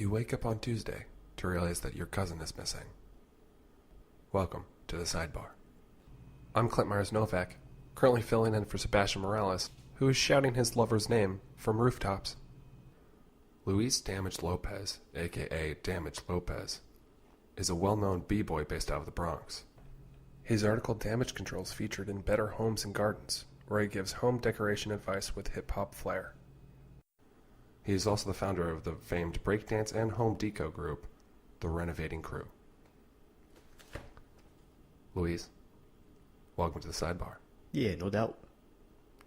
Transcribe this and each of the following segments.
You wake up on Tuesday to realize that your cousin is missing. Welcome to the Sidebar. I'm Clint Myers-Novak, currently filling in for Sebastian Morales, who is shouting his lover's name from rooftops. Luis Damaged Lopez, aka Damaged Lopez, is a well-known Bboy based out of the Bronx. His article Damage Control is featured in Better Homes and Gardens, where he gives home decoration advice with hip-hop flair. He is also the founder of the famed breakdance and home deco group, the Renovating Crew. Luis, welcome to the Sidebar. Yeah, no doubt.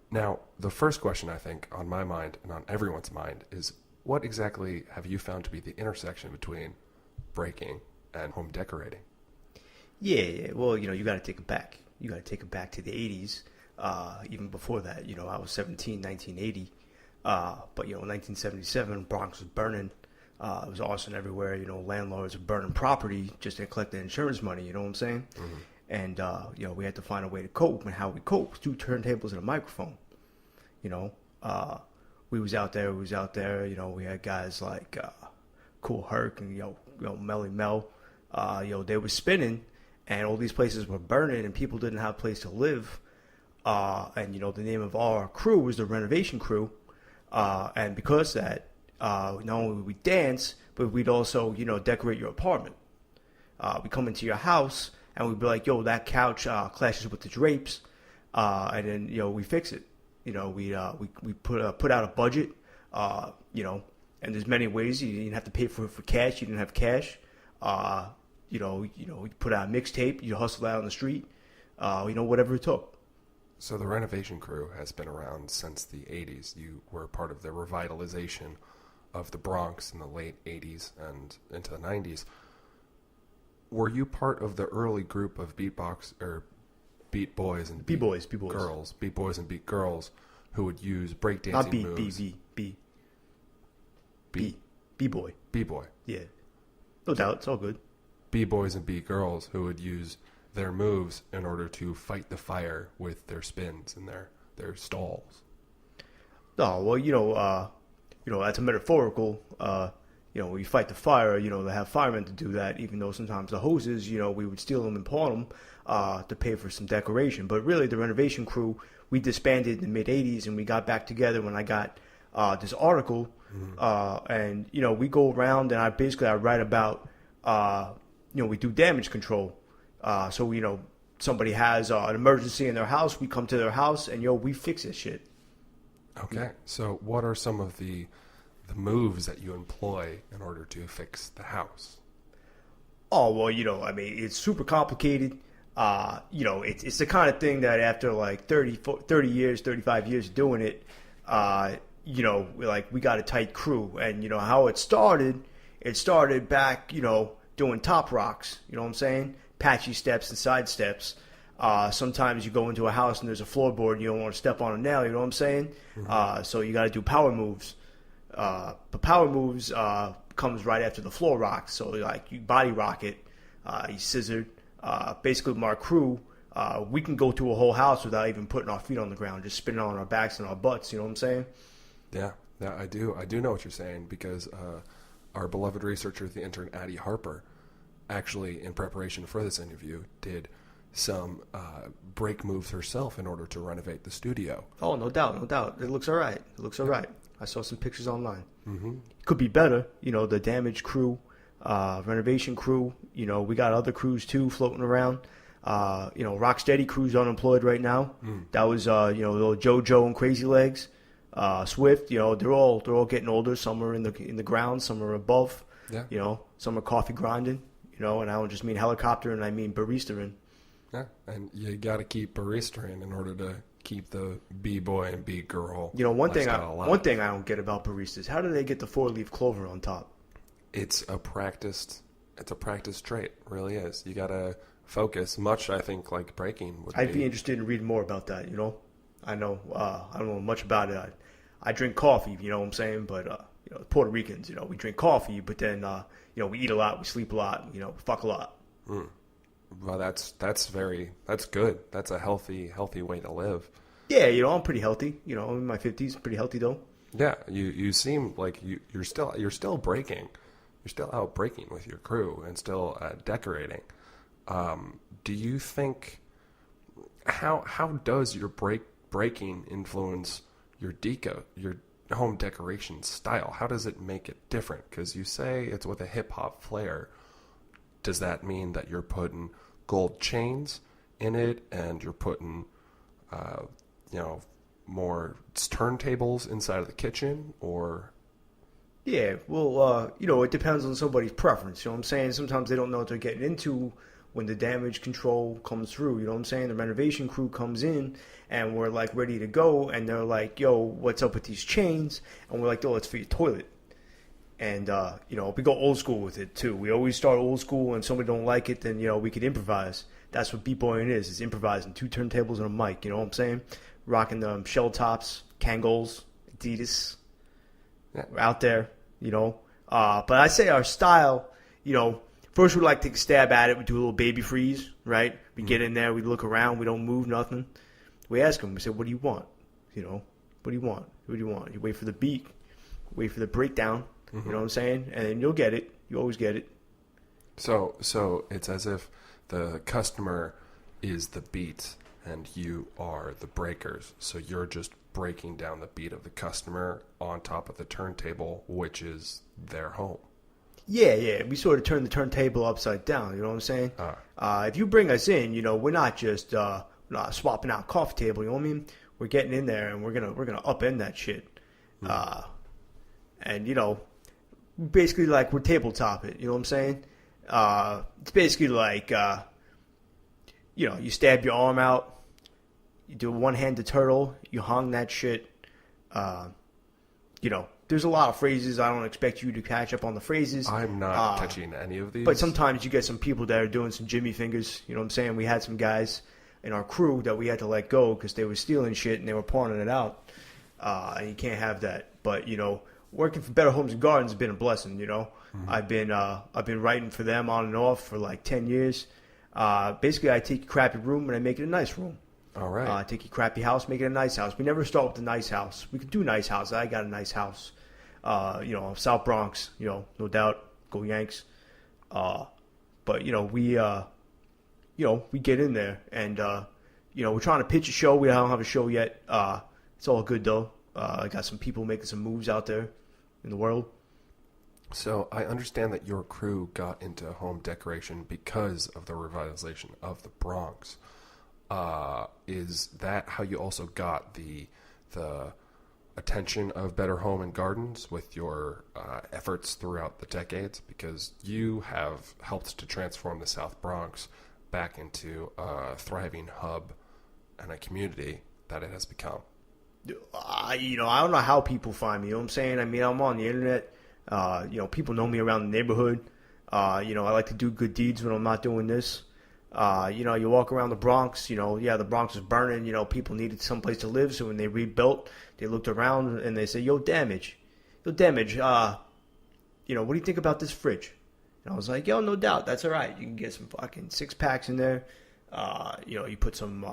Now, the first question I think on my mind and on everyone's mind is, what exactly have you found to be the intersection between breaking and home decorating? Yeah. Well, you got to take it back. You got to take it back to the 80s. Even before that, I was 17, 1980. But, in 1977, Bronx was burning. It was arson everywhere. Landlords were burning property just to collect the insurance money. You know what I'm saying? Mm-hmm. And, we had to find a way to cope. And how we cope was 2 turntables and a microphone. We was out there. We had guys like Cool Herc and, Melly Mel. They were spinning, and all these places were burning, and people didn't have a place to live. And, the name of our crew was the Renovation Crew. And because of that, not only would we dance, but we'd also, decorate your apartment. We come into your house, and we'd be like, yo, that couch clashes with the drapes. And then, we fix it. We put out a budget, and there's many ways. You didn't have to pay for cash. You didn't have cash. You put out a mixtape. You hustle out on the street. Whatever it took. So the Renovation Crew has been around since the 80s. You were part of the revitalization of the Bronx in the late 80s and into the 90s. Were you part of the early group of beat boys and beat girls, B-boys and beat girls who would use breakdancing Not moves? B-boy. B-boy. Yeah. No doubt. It's all good. B-boys and beat girls who would use their moves in order to fight the fire with their spins and their stalls. Oh, well, that's a metaphorical. When you fight the fire, they have firemen to do that, even though sometimes the hoses, we would steal them and pawn them to pay for some decoration. But really, the Renovation Crew, we disbanded in the mid-'80s, and we got back together when I got this article. Mm-hmm. And, we go around, and I write about, we do damage control. So, somebody has an emergency in their house, we come to their house, and, we fix this shit. Okay. So what are some of the moves that you employ in order to fix the house? Oh, well, it's super complicated. It's the kind of thing that after like 30 years, 35 years of doing it, we got a tight crew. And, how it started back, doing top rocks, you know what I'm saying? Patchy steps and side steps. Sometimes you go into a house and there's a floorboard and you don't want to step on a nail, you know what I'm saying? Mm-hmm. So you got to do power moves. But power moves comes right after the floor rock. So like you body rock it, you scissored. Basically, with my crew, we can go to a whole house without even putting our feet on the ground, just spinning on our backs and our butts. You know what I'm saying? Yeah, I do. I do know what you're saying because our beloved researcher, the intern Addie Harper, actually, in preparation for this interview, did some break moves herself in order to renovate the studio. Oh, no doubt. It looks all right. I saw some pictures online. Mm-hmm. It could be better. The Damage Crew, Renovation Crew. We got other crews too floating around. Rocksteady Crew's unemployed right now. That was little JoJo and Crazy Legs, Swift. They're all getting older. Some are in the ground. Some are above. Yeah. Some are coffee grinding. And I don't just mean helicopter, and I mean barista-ing. Yeah, and you got to keep barista-ing in order to keep the B-boy and B-girl. One thing I don't get about baristas, how do they get the 4-leaf clover on top? It's a practiced trait, it really is. You got to focus, much I think like breaking would I'd be interested in reading more about that, I know, I don't know much about it. I drink coffee, you know what I'm saying? But, Puerto Ricans, we drink coffee, but then, we eat a lot, we sleep a lot, we fuck a lot. Well, that's good. That's a healthy way to live. Yeah, I'm pretty healthy. I'm in my 50s, pretty healthy though. Yeah, you seem like you're still breaking. you're still out breaking with your crew and still decorating. Do you think how does your breaking influence your home decoration style? How does it make it different? Because you say it's with a hip hop flair. Does that mean that you're putting gold chains in it and you're putting, more turntables inside of the kitchen, or? Yeah, well, it depends on somebody's preference. You know what I'm saying? Sometimes they don't know what they're getting into when the damage control comes through. You know what I'm saying? The renovation crew comes in and we're like ready to go, and they're like, "Yo, what's up with these chains?" And we're like, "Yo, it's for your toilet." And we go old school with it too. We always start old school, and somebody don't like it, then we could improvise. That's what Bboying is. It's improvising. 2 turntables and a mic. You know what I'm saying? Rocking the shell tops, Kangols, Adidas. Yeah. We're out there, But I say our style, first we like to take a stab at it. We do a little baby freeze, right? We get in there, we look around, we don't move nothing. We ask them, we say, "What do you want? What do you want? What do you want?" You wait for the beat, wait for the breakdown. You know what I'm saying? And then you'll get it. You always get it. So it's as if the customer is the beat and you are the breakers. So you're just breaking down the beat of the customer on top of the turntable, which is their home. Yeah. We sort of turn the turntable upside down. You know what I'm saying? If you bring us in, we're not just not swapping out coffee table. You know what I mean? We're getting in there and we're gonna upend that shit. And basically like we're tabletop it. You know what I'm saying? It's basically like you stab your arm out. You do a one-handed turtle. You hung that shit. There's a lot of phrases. I don't expect you to catch up on the phrases. I'm not catching any of these. But sometimes you get some people that are doing some Jimmy fingers. You know what I'm saying? We had some guys in our crew that we had to let go because they were stealing shit and they were pawning it out. And you can't have that. But, working for Better Homes and Gardens has been a blessing, I've been writing for them on and off for like 10 years. Basically, I take a crappy room and I make it a nice room. All right. Take your crappy house, make it a nice house. We never start with the nice house. We could do nice house. I got a nice house. South Bronx, no doubt. Go Yanks. But we get in there and we're trying to pitch a show. We don't have a show yet. It's all good though. I got some people making some moves out there in the world. So I understand that your crew got into home decoration because of the revitalization of the Bronx. Is that how you also got the attention of Better Home and Gardens with your efforts throughout the decades? Because you have helped to transform the South Bronx back into a thriving hub and a community that it has become. I don't know how people find me. You know what I'm saying? I mean, I'm on the internet. People know me around the neighborhood. I like to do good deeds when I'm not doing this. You walk around the Bronx, the Bronx was burning, people needed someplace to live. So when they rebuilt, they looked around and they said, yo, damage, what do you think about this fridge? And I was like, yo, no doubt. That's all right. You can get some fucking 6-packs in there. You put some,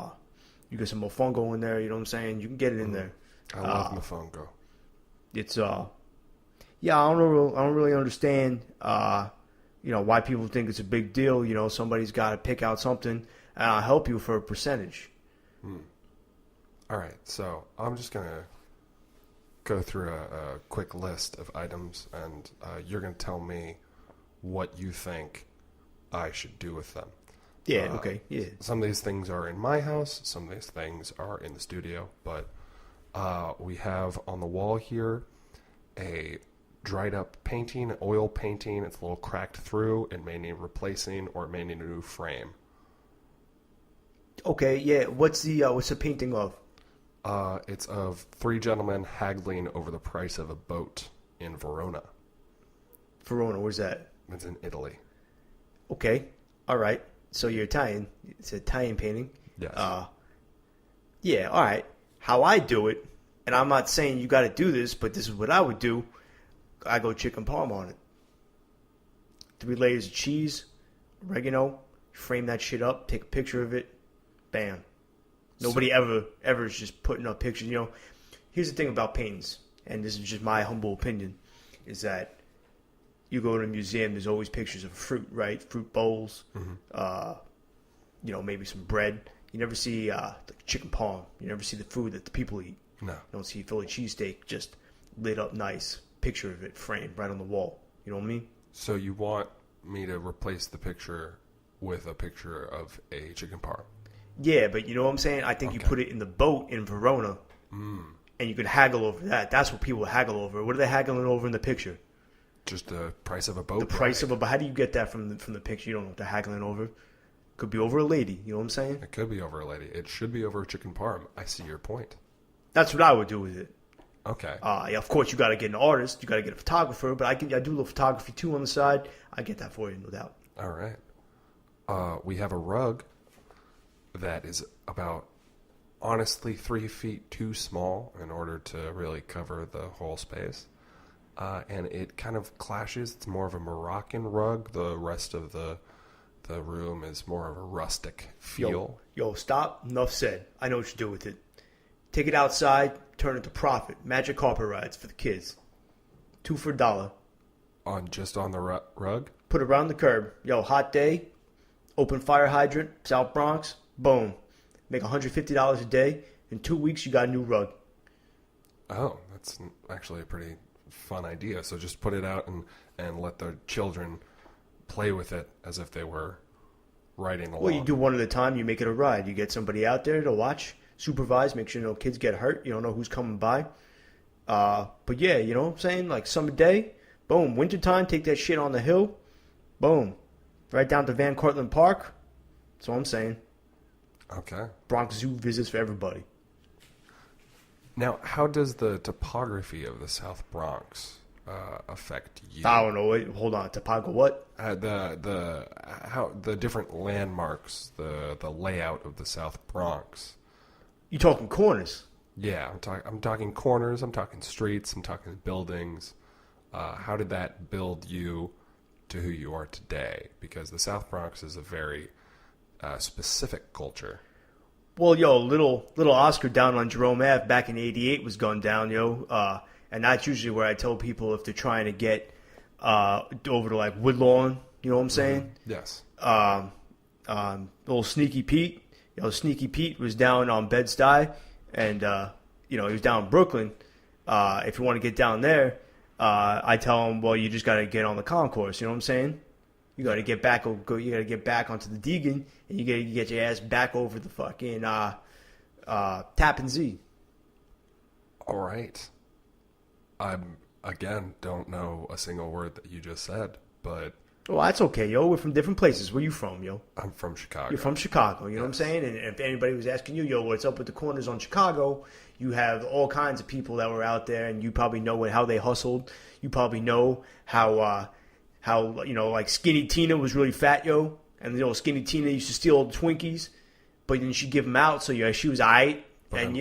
you get some mofongo in there. You know what I'm saying? You can get it in there. I love mofongo. It's, I don't really understand, why people think it's a big deal. Somebody's got to pick out something, and I'll help you for a percentage. All right, so I'm just going to go through a quick list of items, and you're going to tell me what you think I should do with them. Yeah, okay, yeah. Some of these things are in my house, some of these things are in the studio, but we have on the wall here a dried up painting, oil painting. It's a little cracked through. It may need replacing, or it may need a new frame. Okay, yeah. What's the painting of? It's of 3 gentlemen haggling over the price of a boat in Verona. Verona, where's that? It's in Italy. Okay, all right. So you're Italian. It's an Italian painting. Yes. Yeah, all right. How I do it, and I'm not saying you got to do this, but this is what I would do. I go chicken parm on it. 3 layers of cheese, oregano, frame that shit up, take a picture of it, bam. Nobody ever is just putting up pictures. Here's the thing about paintings, and this is just my humble opinion, is that, you go to a museum, there's always pictures of fruit, right? Fruit bowls, maybe some bread. You never see the chicken parm. You never see the food that the people eat. No. You don't see Philly cheesesteak just lit up nice, picture of it framed right on the wall. You know what I mean? So you want me to replace the picture with a picture of a chicken parm? Yeah, but you know what I'm saying? I think you put it in the boat in Verona, and you could haggle over that. That's what people haggle over. What are they haggling over in the picture? Just the price of a boat? The price of a boat. How do you get that from the picture? You don't know what they're haggling over. Could be over a lady. You know what I'm saying? It could be over a lady. It should be over a chicken parm. I see your point. That's what I would do with it. Okay. Of course, you got to get an artist. You got to get a photographer. But I do a little photography too on the side. I get that for you, no doubt. All right. We have a rug that is about, honestly, 3 feet too small in order to really cover the whole space. And it kind of clashes. It's more of a Moroccan rug. The rest of the room is more of a rustic feel. Yo, stop. Enough said. I know what you do with it. Take it outside, turn it to profit. Magic carpet rides for the kids. 2 for $1. On the rug? Put it around the curb. Yo, hot day. Open fire hydrant. South Bronx. Boom. Make $150 a day. In 2 weeks, you got a new rug. Oh, that's actually a pretty fun idea. So just put it out and let the children play with it as if they were riding along. Well, you do one at a time. You make it a ride. You get somebody out there to watch, supervise, make sure no kids get hurt. You don't know who's coming by. But yeah, you know what I'm saying? Like summer day, boom. Wintertime, take that shit on the hill. Boom. Right down to Van Cortlandt Park. That's what I'm saying. Okay. Bronx Zoo visits for everybody. Now, how does the topography of the South Bronx affect you? I don't know. Wait, hold on. Topago what? The different landmarks, the layout of the South Bronx. You talking corners? Yeah, I'm talking corners. I'm talking streets. I'm talking buildings. How did that build you to who you are today? Because the South Bronx is a very specific culture. Well, yo, little Oscar down on Jerome Ave back in '88 was gunned down, yo. And that's usually where I tell people if they're trying to get over to like Woodlawn, you know what I'm saying? Yes. Little Sneaky Pete. Sneaky Pete was down on Bed-Stuy, and he was down in Brooklyn. If you want to get down there, I tell him, well, you just got to get on the concourse. You know what I'm saying? You got to get back. You got to get back onto the Deegan, and you got to get your ass back over the fucking Tappan Zee. All right. Again, don't know a single word that you just said, but... Well, that's okay, yo. We're from different places. Where you from, yo? I'm from Chicago. You're from Chicago, you know what I'm saying? And if anybody was asking you, yo, what's up with the corners on Chicago, you have all kinds of people that were out there, and you probably know how they hustled. You probably know how like Skinny Tina was really fat, yo. And, Skinny Tina used to steal all the Twinkies, but then she'd give them out, so, she was aight. And,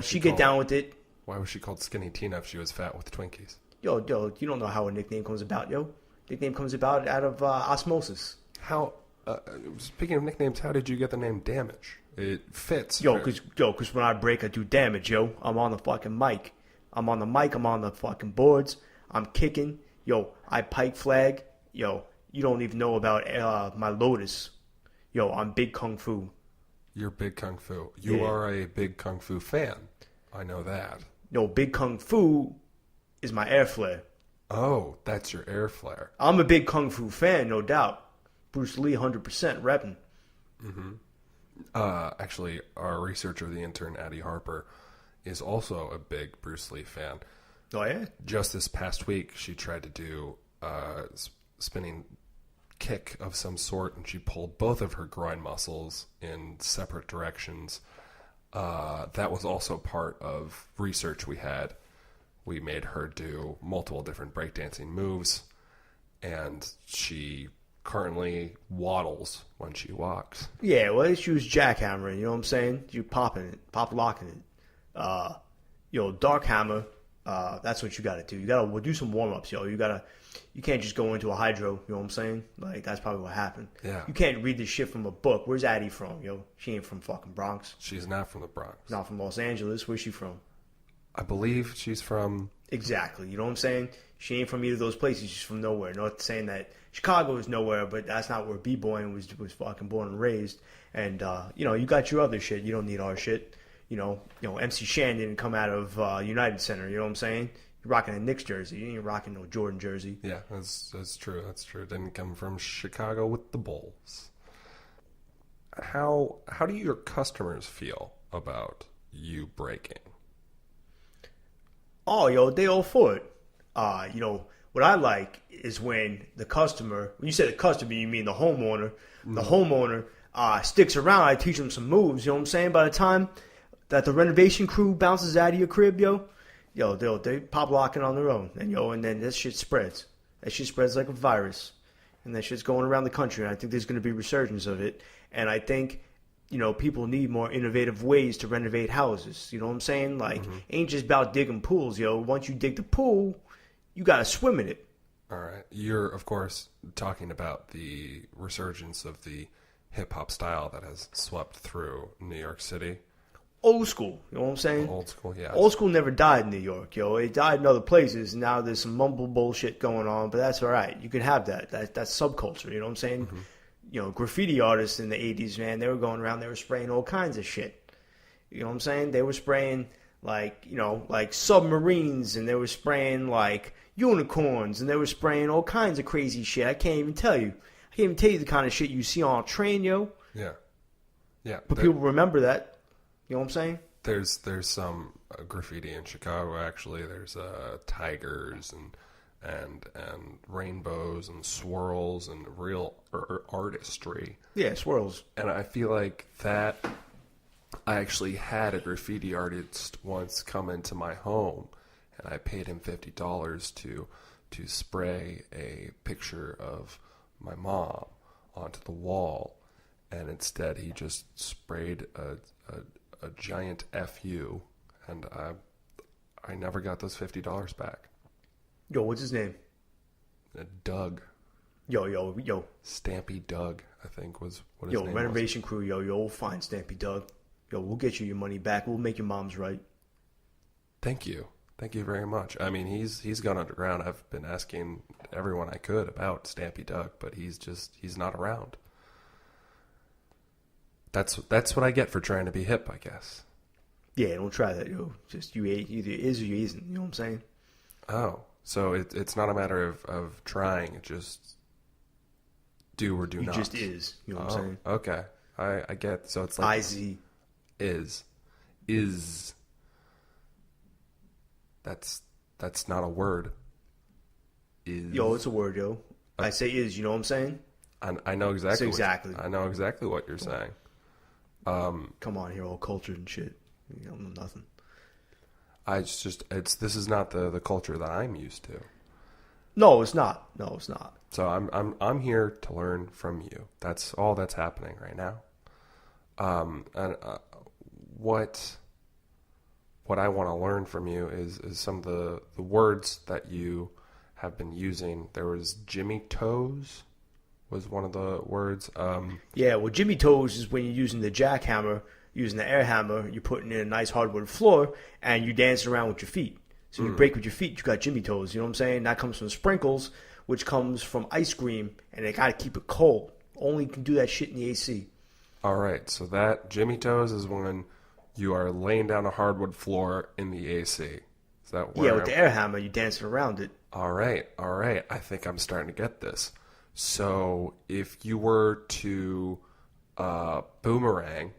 she'd get down with it. Why was she called Skinny Tina if she was fat with Twinkies? Yo, you don't know how a nickname comes about, yo. Nickname comes about out of osmosis. How? Speaking of nicknames, how did you get the name Damage? It fits. Because when I break, I do damage, yo. I'm on the fucking mic. I'm on the mic. I'm on the fucking boards. I'm kicking. Yo, I pike flag. Yo, you don't even know about my Lotus. Yo, I'm big kung fu. You're big kung fu. You are a big kung fu fan. I know that. No, big kung fu is my air flare. Oh, that's your air flare. I'm a big kung fu fan, no doubt. Bruce Lee, 100% repping. Mm-hmm. Actually, our researcher, the intern Addie Harper, is also a big Bruce Lee fan. Oh, yeah? Just this past week, she tried to do a spinning kick of some sort, and she pulled both of her groin muscles in separate directions. That was also part of research we had. We made her do multiple different breakdancing moves, and she currently waddles when she walks. Yeah, well, she was jackhammering, you know what I'm saying? You popping it, pop-locking it. Dark hammer, that's what you got to do. You got to do some warm-ups, yo. You can't just go into a hydro, you know what I'm saying? Like, that's probably what happened. Yeah. You can't read this shit from a book. Where's Addie from, yo? She ain't from fucking Bronx. She's not from the Bronx. Not from Los Angeles. Where's she from? I believe she's from... Exactly. You know what I'm saying? She ain't from either of those places. She's from nowhere. Not saying that Chicago is nowhere, but that's not where Bboy was fucking born and raised. And you got your other shit. You don't need our shit. MC Shan didn't come out of United Center. You know what I'm saying? You're rocking a Knicks jersey. You ain't rocking no Jordan jersey. Yeah, that's true. That's true. It didn't come from Chicago with the Bulls. How do your customers feel about you breaking? Oh, they all for it. What I like is when the customer, when you say the customer, you mean the homeowner. The homeowner sticks around. I teach them some moves. You know what I'm saying? By the time that the renovation crew bounces out of your crib, they pop locking on their own, and then this shit spreads. That shit spreads like a virus, and that shit's going around the country. And I think there's going to be resurgence of it. And I think, people need more innovative ways to renovate houses. You know what I'm saying? Like, ain't just about digging pools, Once you dig the pool, you got to swim in it. All right. You're, of course, talking about the resurgence of the hip-hop style that has swept through New York City. Old school, you know what I'm saying? Old school, yeah. Old school never died in New York, It died in other places. Now there's some mumble bullshit going on, but that's all right. You can have that. That's subculture, you know what I'm saying? Graffiti artists in the 80s, man, they were going around, they were spraying all kinds of shit. You know what I'm saying? They were spraying, like submarines, and they were spraying, like, unicorns, and they were spraying all kinds of crazy shit. I can't even tell you. I can't even tell you the kind of shit you see on a train, Yeah. Yeah. But people remember that. You know what I'm saying? There's some graffiti in Chicago, actually. There's tigers and rainbows and swirls and real artistry. Yeah, swirls. And I feel like that I actually had a graffiti artist once come into my home, and I paid him $50 to spray a picture of my mom onto the wall, and instead he just sprayed a giant FU, and I never got those $50 back. Yo, what's his name? Doug. Yo. Stampy Doug, I think was what his name was. Renovation Crew, we'll find Stampy Doug. We'll get you your money back. We'll make your mom's right. Thank you. Thank you very much. I mean, he's gone underground. I've been asking everyone I could about Stampy Doug, but he's not around. That's what I get for trying to be hip, I guess. Yeah, don't try that, Just you either is or you isn't. You know what I'm saying? Oh, so it's not a matter of trying. It just do or do not. It just is. You know what I'm saying? Okay. I get. So it's like IZ. Is. That's not a word. Is. It's a word, I say is. You know what I'm saying? I know exactly. Exactly. I know exactly what you're saying. Come on here, all cultured and shit. You don't know nothing. This is not the culture that I'm used to. No, it's not. So I'm here to learn from you. That's all that's happening right now. And what I want to learn from you is some of the words that you have been using. There was Jimmy Toes was one of the words. Yeah, well, Jimmy Toes is when you're using the jackhammer, using the air hammer, you're putting in a nice hardwood floor, and you dance around with your feet. So you break with your feet, you got Jimmy Toes. You know what I'm saying? That comes from sprinkles, which comes from ice cream, and they got to keep it cold. Only can do that shit in the AC. All right, so that Jimmy Toes is when you are laying down a hardwood floor in the AC. Is that where? Yeah, with the air hammer, you're dancing around it. All right. I think I'm starting to get this. So if you were to boomerang,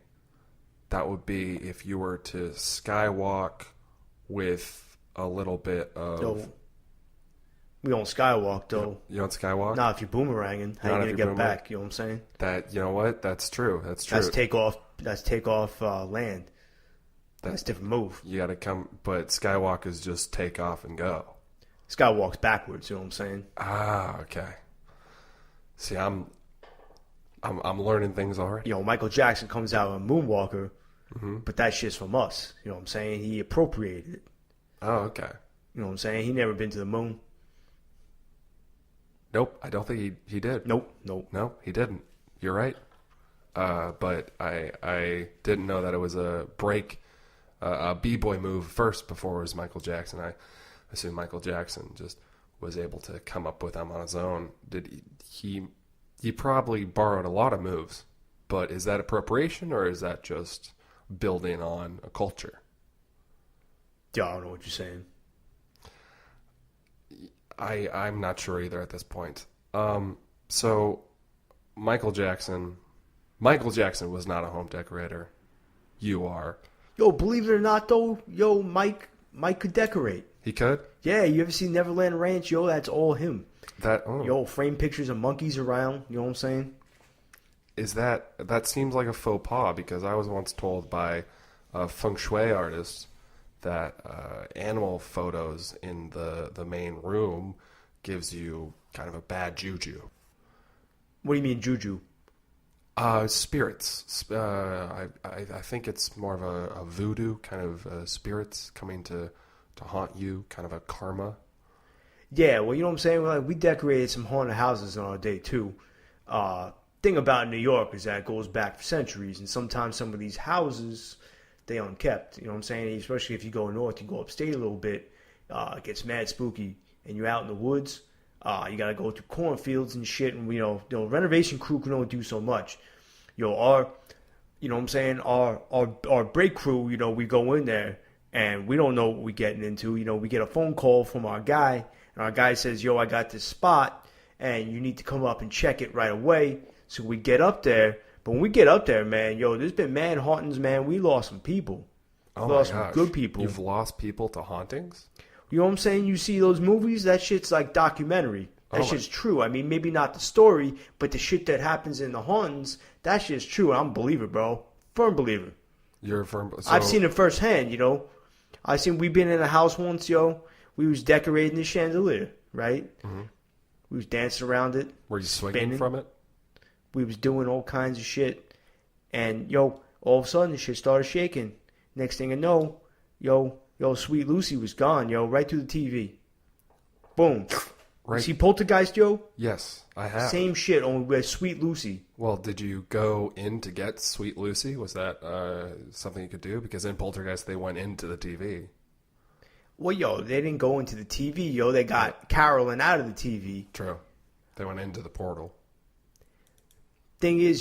that would be if you were to skywalk with a little bit of... No, we don't skywalk, though. You don't skywalk? Nah, if you're boomeranging, how you going to get back? You know what I'm saying? You know what? That's true. That's take off land. That's a different move. You got to come... But skywalk is just take off and go. Skywalk's backwards, you know what I'm saying? Ah, okay. See, I'm learning things already. Michael Jackson comes out with Moonwalker, but that shit's from us. You know what I'm saying? He appropriated it. Oh, okay. You know what I'm saying? He never been to the moon. Nope, I don't think he did. Nope. No, he didn't. You're right. But I didn't know that it was a B-boy move first before it was Michael Jackson. I assumed Michael Jackson just was able to come up with them on his own. He probably borrowed a lot of moves, but is that appropriation or is that just building on a culture? Yeah, I don't know what you're saying. I'm not sure either at this point. So Michael Jackson was not a home decorator. You are. Yo, believe it or not, though, yo, Mike could decorate. He could? Yeah, you ever seen Neverland Ranch? Yo, that's all him. Oh. Yo, frame pictures of monkeys around. You know what I'm saying? That seems like a faux pas, because I was once told by a feng shui artist that animal photos in the main room gives you kind of a bad juju. What do you mean juju? Spirits. I think it's more of a voodoo kind of spirits coming to haunt you, kind of a karma. Yeah, well, you know what I'm saying? We decorated some haunted houses on our day, too. Thing about New York is that it goes back for centuries, and sometimes some of these houses, they unkept. You know what I'm saying? Especially if you go north, you go upstate a little bit, it gets mad spooky, and you're out in the woods. You got to go through cornfields and shit, and, Renovation Crew can only do so much. You know what I'm saying? Our break crew, we go in there, and we don't know what we're getting into. We get a phone call from our guy, and our guy says, yo, I got this spot, and you need to come up and check it right away. So we get up there, but when we get up there, man, there's been mad hauntings, man. We lost some people. Oh we lost some good people. You've lost people to hauntings? You know what I'm saying? You see those movies? That shit's like documentary. That shit's true. I mean, maybe not the story, but the shit that happens in the hauntings, that shit's true. I'm a believer, bro. Firm believer. You're a firm believer. I've seen it firsthand, we've been in a house once, we was decorating the chandelier, right? Mm-hmm. We was dancing around it. Were you swinging from it? We was doing all kinds of shit. And, all of a sudden, the shit started shaking. Next thing I know, Sweet Lucy was gone, right through the TV. Boom. Right. You see Poltergeist, yo? Yes, I have. Same shit, only with Sweet Lucy. Well, did you go in to get Sweet Lucy? Was that something you could do? Because in Poltergeist, they went into the TV. Well, they didn't go into the TV, They got Carolyn out of the TV. True. They went into the portal. Thing is,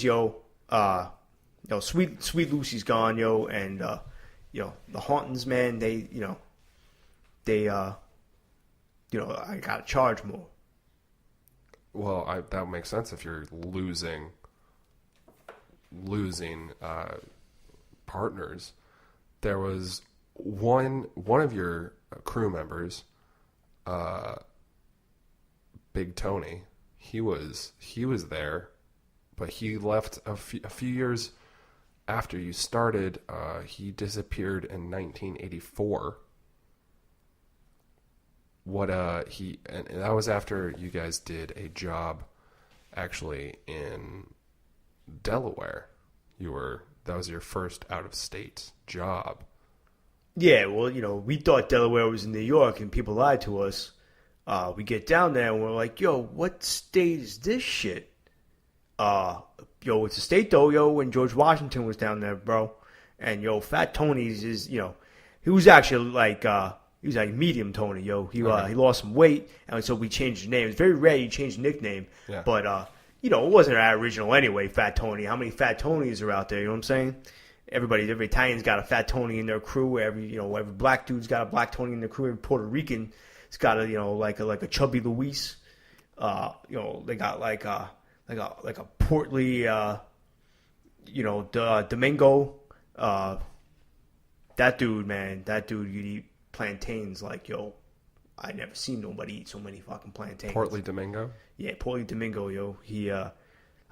Sweet Lucy's gone, and the hauntings, man, I gotta charge more. Well, that makes sense if you're losing partners. There was one of your crew members, Big Tony. He was there, but he left a few years after you started. He disappeared in 1984. And that was after you guys did a job actually in Delaware. That was your first out of state job. Yeah, well, we thought Delaware was in New York, and people lied to us. We get down there, and we're like, yo, what state is this shit? It's a state, though, when George Washington was down there, bro. And, Fat Tony's is, he was actually like, he was like medium Tony, He lost some weight, and so we changed his name. It's very rare you change the nickname, yeah. But, it wasn't that original anyway, Fat Tony. How many Fat Tonys are out there, you know what I'm saying? Every Italian's got a Fat Tony in their crew. Every black dude's got a Black Tony in their crew. Every Puerto Rican's got like a chubby Luis. They got like a portly, Domingo. That dude, you'd eat plantains like, I never seen nobody eat so many fucking plantains. Portly Domingo? Yeah, Portly Domingo, He, I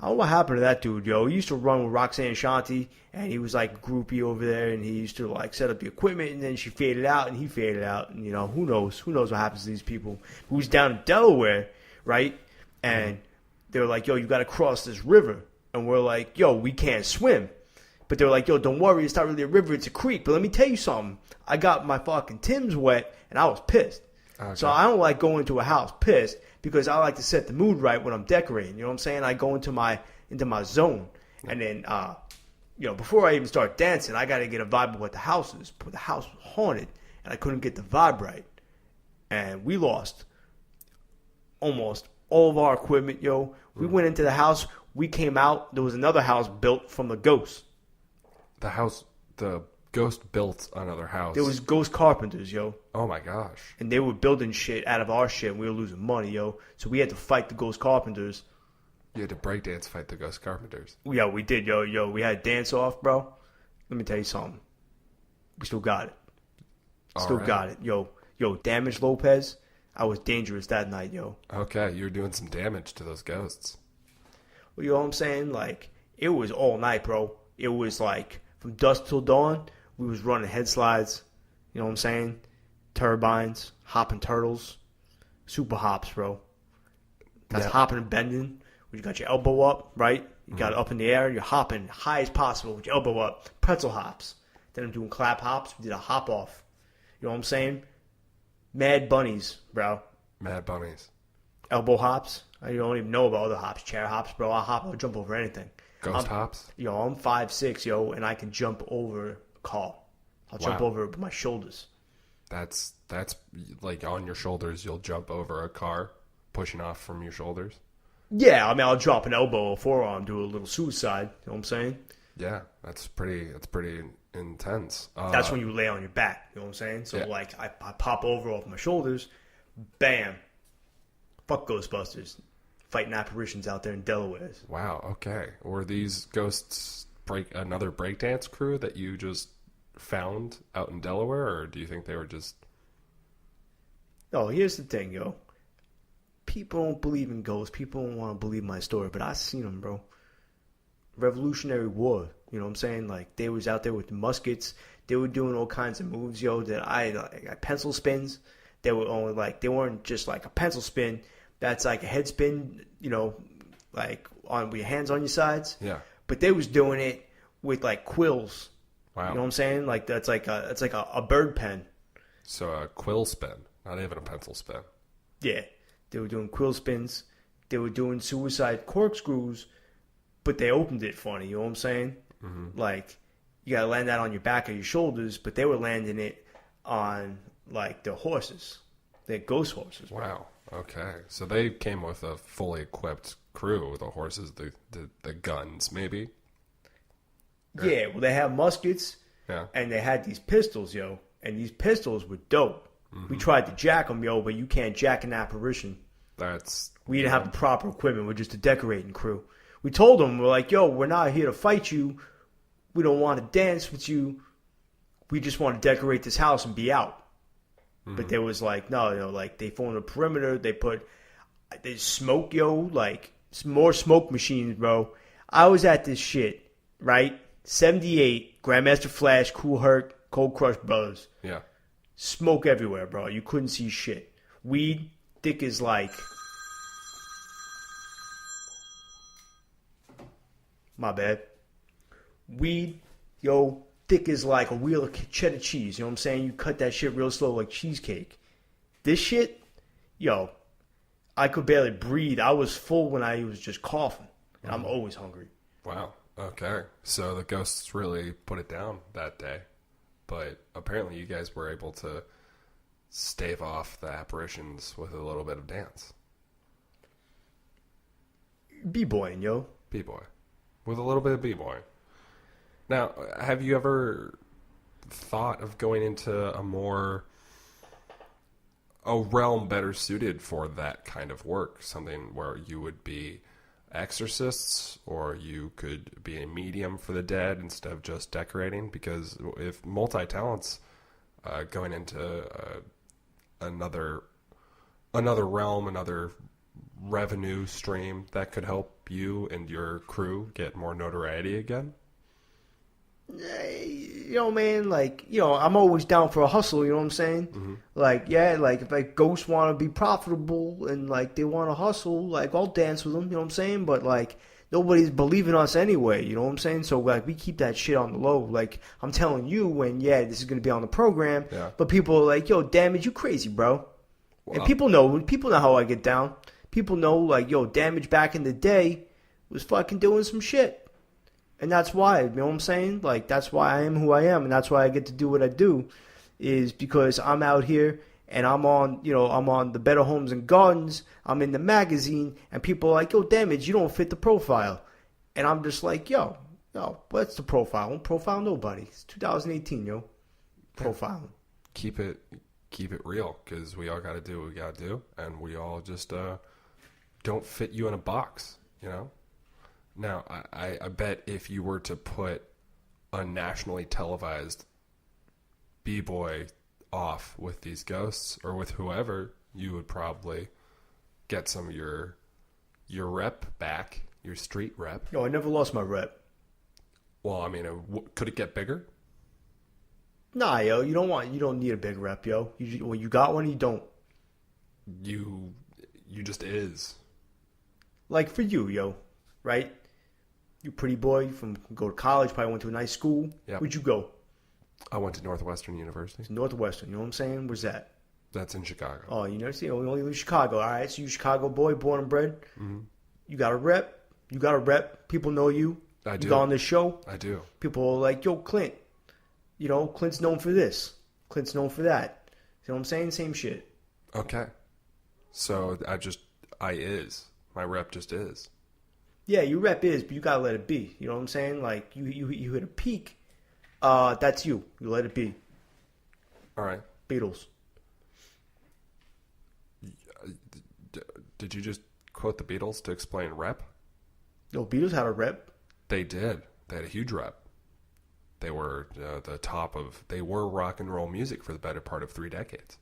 don't know what happened to that dude, He used to run with Roxanne Shanti, and he was like a groupie over there, and he used to like set up the equipment, and then she faded out, and he faded out, and who knows what happens to these people. Who was down in Delaware, right? And they were like, yo, you got to cross this river, and we're like, yo, we can't swim. But they were like, yo, don't worry, it's not really a river, it's a creek. But let me tell you something. I got my fucking Timbs wet, and I was pissed. Okay. So I don't like going to a house pissed, because I like to set the mood right when I'm decorating. You know what I'm saying? I go into my zone. And then, before I even start dancing, I got to get a vibe of what the house is. But the house was haunted, and I couldn't get the vibe right. And we lost almost all of our equipment, yo. We went into the house. We came out. There was another house built from the ghost. The ghost built another house. There was ghost carpenters, yo. Oh my gosh. And they were building shit out of our shit, and we were losing money, yo. So we had to fight the ghost carpenters. You had to breakdance fight the ghost carpenters. Yeah, we did, yo. We had dance off, bro. Let me tell you something. We still got it. Still got it, yo. Damage Lopez. I was dangerous that night, yo. Okay, you were doing some damage to those ghosts. Well, you know what I'm saying? Like, it was all night, bro. It was like from dusk till dawn. We was running head slides. You know what I'm saying? Turbines, hopping turtles, super hops, bro. That's hopping and bending. You got your elbow up, right? You got it up in the air. You're hopping high as possible with your elbow up. Pretzel hops. Then I'm doing clap hops. We did a hop off. You know what I'm saying? Mad bunnies, bro. Mad bunnies. Elbow hops. I don't even know about other hops. Chair hops, bro. I'll jump over anything. Ghost hops? Yo, I'm 5'6", yo, and I can jump over a car. I'll jump over it with my shoulders. That's like on your shoulders. You'll jump over a car, pushing off from your shoulders. Yeah, I mean, I'll drop an elbow or forearm, do a little suicide. You know what I'm saying? Yeah, that's pretty intense. That's when you lay on your back. You know what I'm saying? So, like, I pop over off my shoulders. Bam. Fuck Ghostbusters. Fighting apparitions out there in Delaware. Wow, okay. Were these ghosts another breakdance crew that you just found out in Delaware, or do you think they were just... No, here's the thing, yo. People don't believe in ghosts. People don't want to believe my story, but I seen them, bro. Revolutionary War. You know what I'm saying? Like, they was out there with the muskets. They were doing all kinds of moves, yo, that I pencil spins. They were only like, they weren't just like a pencil spin. That's like a head spin, you know, like with your hands on your sides. Yeah. But they was doing it with like quills. Wow. You know what I'm saying? Like that's like a bird pen. So a quill spin, not even a pencil spin. Yeah. They were doing quill spins. They were doing suicide corkscrews, but they opened it funny. You know what I'm saying? Mm-hmm. Like, you got to land that on your back or your shoulders, but they were landing it on, like, their horses. They're ghost horses. Bro. Wow. Okay. So they came with a fully equipped crew, the horses, the guns, maybe? Yeah, well, they have muskets, and they had these pistols, yo, and these pistols were dope. Mm-hmm. We tried to jack them, yo, but you can't jack an apparition. We didn't have the proper equipment. We're just a decorating crew. We told them, we're like, yo, we're not here to fight you. We don't want to dance with you. We just want to decorate this house and be out. Mm-hmm. But there was like, no, you know, like they formed a perimeter. They smoke, yo, like more smoke machines, bro. I was at this shit, right? 78, Grandmaster Flash, Cool Herc, Cold Crush Brothers. Yeah. Smoke everywhere, bro. You couldn't see shit. Weed, thick as like... My bad. Weed, yo, thick as like a wheel of cheddar cheese. You know what I'm saying? You cut that shit real slow like cheesecake. This shit, yo, I could barely breathe. I was full when I was just coughing. And I'm always hungry. Wow. Okay. So the ghosts really put it down that day. But apparently you guys were able to stave off the apparitions with a little bit of dance. B-boying, yo. B-boy. With a little bit of B-boy. Now, have you ever thought of going into a realm better suited for that kind of work? Something where you would be exorcists, or you could be a medium for the dead instead of just decorating? Because if multi-talents going into another realm, another revenue stream that could help you and your crew get more notoriety again? You know, man, like, you know, I'm always down for a hustle, you know what I'm saying? Mm-hmm. Like, yeah, like, if like ghosts want to be profitable and like they want to hustle, like, I'll dance with them, you know what I'm saying? But like, nobody's believing us anyway, you know what I'm saying? So like, we keep that shit on the low. Like, I'm telling you when, this is going to be on the program, but people are like, yo, Damage, you crazy, bro. Wow. And people know how I get down. People know, like, yo, Damage back in the day was fucking doing some shit. And that's why, you know what I'm saying? Like, that's why I am who I am, and that's why I get to do what I do, is because I'm out here and I'm on the Better Homes and Gardens. I'm in the magazine, and people are like, yo, Damage, you don't fit the profile. And I'm just like, yo, what's the profile? I don't profile nobody. It's 2018, yo. Profiling. Keep it real, because we all got to do what we got to do, and we all just don't fit you in a box, you know? Now, I bet if you were to put a nationally televised B-Boy off with these ghosts, or with whoever, you would probably get some of your rep back, your street rep. Yo, I never lost my rep. Well, I mean, could it get bigger? Nah, yo, you don't need a big rep, yo. When you got one, you don't. You just is. Like for you, yo, right? You pretty boy go to college, probably went to a nice school. Yep. Where'd you go? I went to Northwestern University. It's Northwestern, you know what I'm saying? Where's that? That's in Chicago. Oh, you never see only in Chicago. All right, so you Chicago boy, born and bred. Mm-hmm. You got a rep. You got a rep. People know you. I do. You got on this show. I do. People are like, yo, Clint. You know, Clint's known for this. Clint's known for that. You know what I'm saying? Same shit. Okay. So my rep just is. Yeah, your rep is, but you gotta let it be. You know what I'm saying? Like you hit a peak. That's you. You let it be. All right. Beatles. Did you just quote the Beatles to explain rep? Yo, Beatles had a rep. They did. They had a huge rep. They were they were rock and roll music for the better part of 3 decades.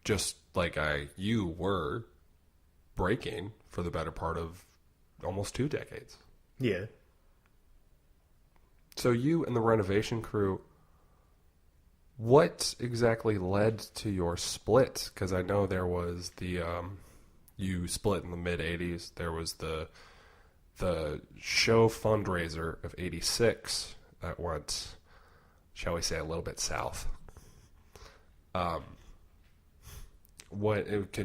Just like you were breaking for the better part of almost 2 decades. Yeah. So you and the Renovation Crew, what exactly led to your split? Because I know there was you split in the mid-'80s. There was the show fundraiser of 86 that went, shall we say, a little bit south. Could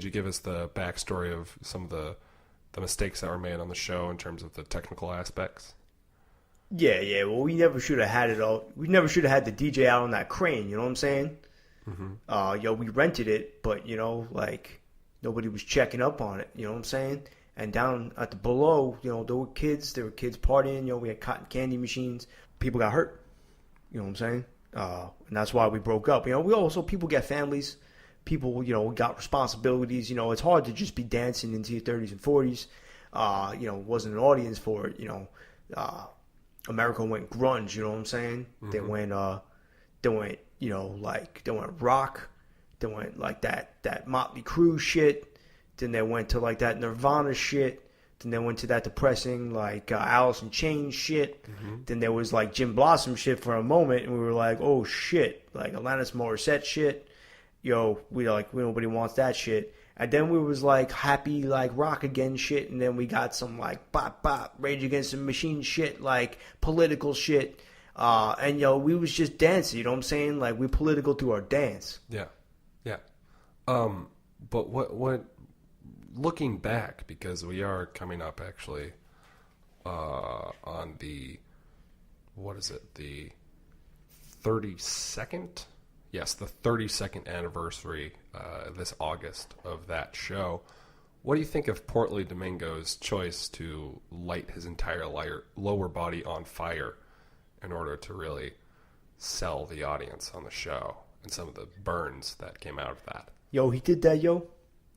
you give us the backstory of some of the mistakes that were made on the show in terms of the technical aspects? Yeah. Well, we never should have had it all. We never should have had the DJ out on that crane. You know what I'm saying? Mm-hmm. We rented it, but like nobody was checking up on it. You know what I'm saying? And down at the below, there were kids partying. We had cotton candy machines. People got hurt. You know what I'm saying? And that's why we broke up. People get families. People, got responsibilities. It's hard to just be dancing into your 30s and 40s. Wasn't an audience for it. America went grunge. You know what I'm saying? Mm-hmm. They went rock. They went like that Motley Crue shit. Then they went to like that Nirvana shit. Then they went to that depressing like Alice in Chains shit. Mm-hmm. Then there was like Jim Blossom shit for a moment, and we were like, oh shit, like Alanis Morissette shit. Nobody wants that shit. And then we was like happy like rock again shit, and then we got some like bop bop Rage Against the Machine shit, like political shit. And we was just dancing. You know what I'm saying? Like we political through our dance. Yeah. But what? Looking back, because we are coming up actually on the, what is it, the 32nd? Yes, the 32nd anniversary this August of that show. What do you think of Portly Domingo's choice to light his entire lower body on fire in order to really sell the audience on the show, and some of the burns that came out of that? Yo, he did that, yo?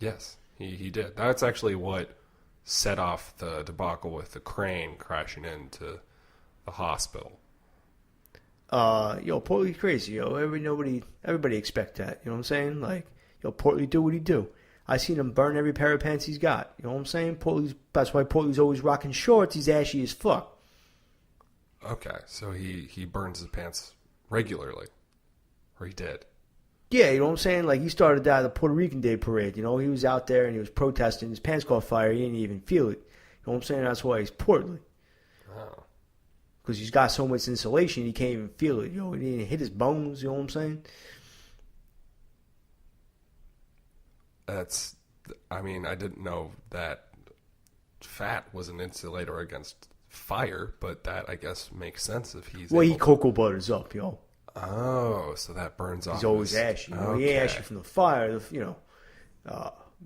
Yes. He did. That's actually what set off the debacle with the crane crashing into the hospital. Portly's crazy, yo. Everybody expect that. You know what I'm saying? Like, Portly do what he do. I seen him burn every pair of pants he's got. You know what I'm saying? That's why Portly's always rocking shorts. He's ashy as fuck. Okay, so he burns his pants regularly, or he did. Yeah, you know what I'm saying? Like, he started that at the Puerto Rican Day Parade. He was out there and he was protesting. His pants caught fire. He didn't even feel it. You know what I'm saying? That's why he's portly. Oh. Because he's got so much insulation, he can't even feel it. He didn't hit his bones. You know what I'm saying? I didn't know that fat was an insulator against fire, but that, I guess, makes sense if he's he cocoa butters up, yo. Oh, so that burns off. He's always ashy. He ain't ashy from the fire.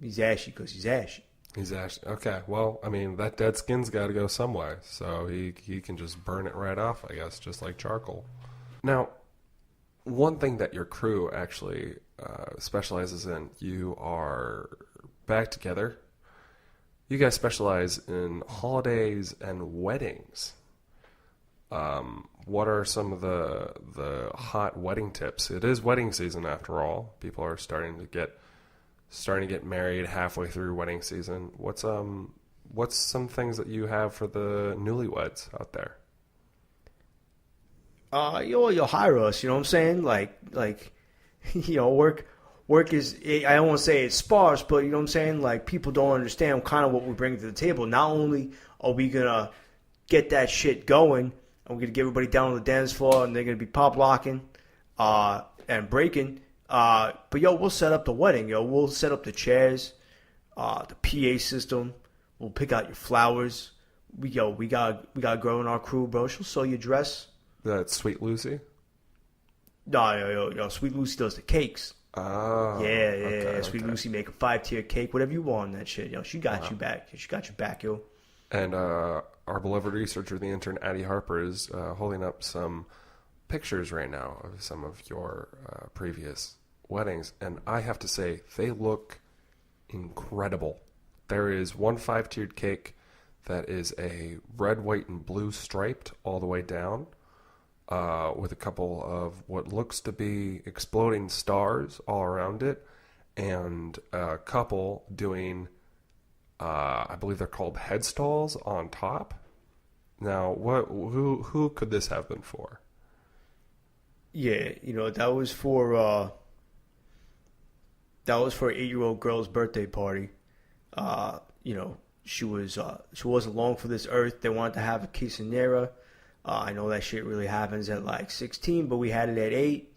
He's ashy because he's ashy. He's ashy. Okay, well, I mean, that dead skin's got to go some way, so he can just burn it right off, I guess, just like charcoal. Now, one thing that your crew actually specializes in, you are back together. You guys specialize in holidays and weddings. What are some of the hot wedding tips? It is wedding season after all. People are starting to get married halfway through wedding season. What's some things that you have for the newlyweds out there? You'll hire us. You know what I'm saying? Like work is. I don't want to say it's sparse, but you know what I'm saying. Like people don't understand kind of what we bring to the table. Not only are we gonna get that shit going, and we're gonna get everybody down on the dance floor, and they're gonna be pop locking, and breaking. But we'll set up the wedding. We'll set up the chairs, the PA system. We'll pick out your flowers. We got a girl in our crew, bro. She'll sew your dress. That's Sweet Lucy? No, Sweet Lucy does the cakes. Oh. Yeah. Sweet Lucy make a 5-tier cake, whatever you want on that shit. She got you back. She got your back, yo. And our beloved researcher, the intern Addie Harper, is holding up some pictures right now of some of your previous weddings, and I have to say they look incredible. There is one 5-tiered cake that is a red, white, and blue striped all the way down, with a couple of what looks to be exploding stars all around it, and a couple doing, I believe they're called headstalls on top. Now, who could this have been for? Yeah, that was for an 8-year-old girl's birthday party. She wasn't long for this earth. They wanted to have a quinceañera. I know that shit really happens at like 16, but we had it at 8.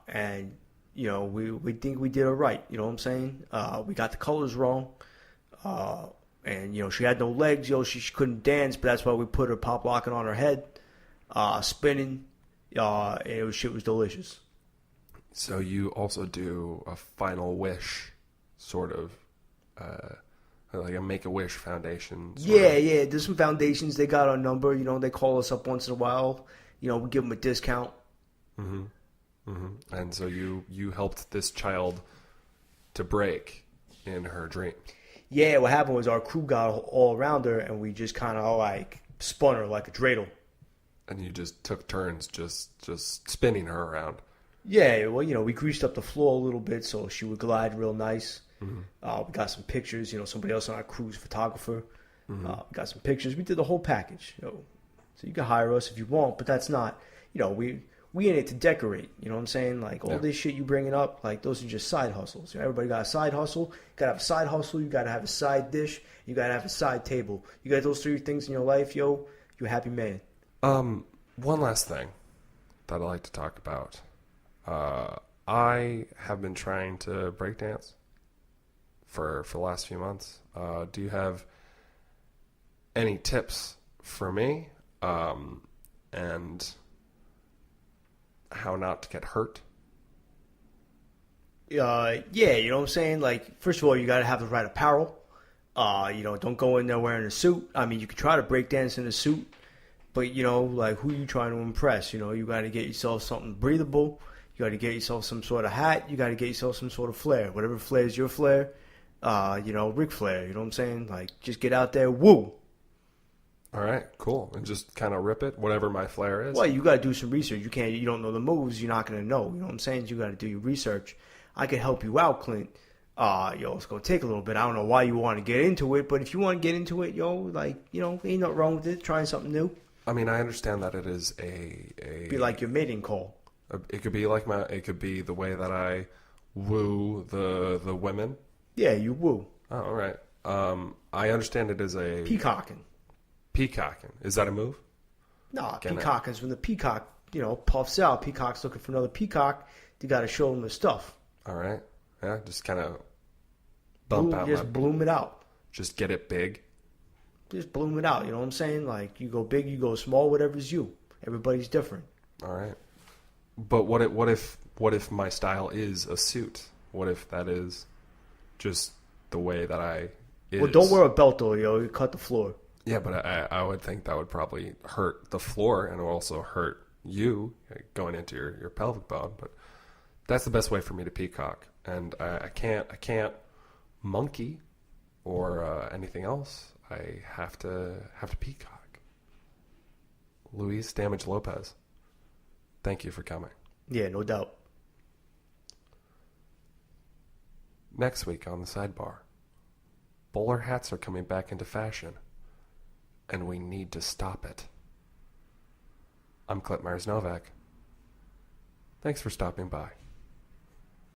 And we think we did it right. You know what I'm saying? We got the colors wrong. And she had no legs. She couldn't dance, but that's why we put her pop locking on her head, spinning. And shit was delicious. So you also do a final wish, sort of, like a Make-A-Wish foundation. Yeah. There's some foundations. They got our number. They call us up once in a while. We give them a discount. Mm-hmm. Mm-hmm. And so you helped this child to break in her dream. Yeah, what happened was our crew got all around her, and we just kind of like spun her like a dreidel. And you just took turns just spinning her around. Yeah, well, we greased up the floor a little bit so she would glide real nice. Mm-hmm. We got some pictures. Somebody else on our crew's photographer. Mm-hmm. We got some pictures. We did the whole package. So you can hire us if you want, but that's not. We in it to decorate. You know what I'm saying? Like all this shit you bringing up, like those are just side hustles. Everybody got a side hustle. You gotta have a side hustle. You gotta have a side dish. You gotta have a side table. You got those 3 things in your life, you're a happy man. One last thing that I'd like to talk about. I have been trying to breakdance for the last few months. Do you have any tips for me? And how not to get hurt? Yeah, you know what I'm saying? Like, first of all, you got to have the right apparel. Don't go in there wearing a suit. I mean, you can try to break dance in a suit, but, like, who are you trying to impress? You got to get yourself something breathable. You got to get yourself some sort of hat. You got to get yourself some sort of flair. Whatever flair is your flair, Ric Flair, you know what I'm saying? Like, just get out there, woo! All right, cool. And just kind of rip it, whatever my flair is. Well, you got to do some research. You don't know the moves, you're not going to know. You know what I'm saying? You got to do your research. I can help you out, Clint. It's going to take a little bit. I don't know why you want to get into it, but if you want to get into it, ain't nothing wrong with it. Trying something new. I mean, I understand that it is a be like your mating call. It could be like it could be the way that I woo the women. Yeah, you woo. Oh, all right. I understand it is a peacocking. Peacocking. Is that a move? No, peacocking is when the peacock, puffs out. Peacock's looking for another peacock. You got to show them the stuff. All right. Yeah, just kind of bump out. Just bloom it out. Just get it big. Just bloom it out. You know what I'm saying? Like, you go big, you go small, whatever's you. Everybody's different. All right. But what if my style is a suit? What if that is just the way that I is? Well, don't wear a belt though, yo. You cut the floor. Yeah, but I would think that would probably hurt the floor and also hurt you going into your pelvic bone. But that's the best way for me to peacock, and I can't monkey or anything else. I have to peacock. Luis Damage Lopez, thank you for coming. Yeah, no doubt. Next week on the Sidebar, bowler hats are coming back into fashion, and we need to stop it. I'm Clint Myers Novak. Thanks for stopping by.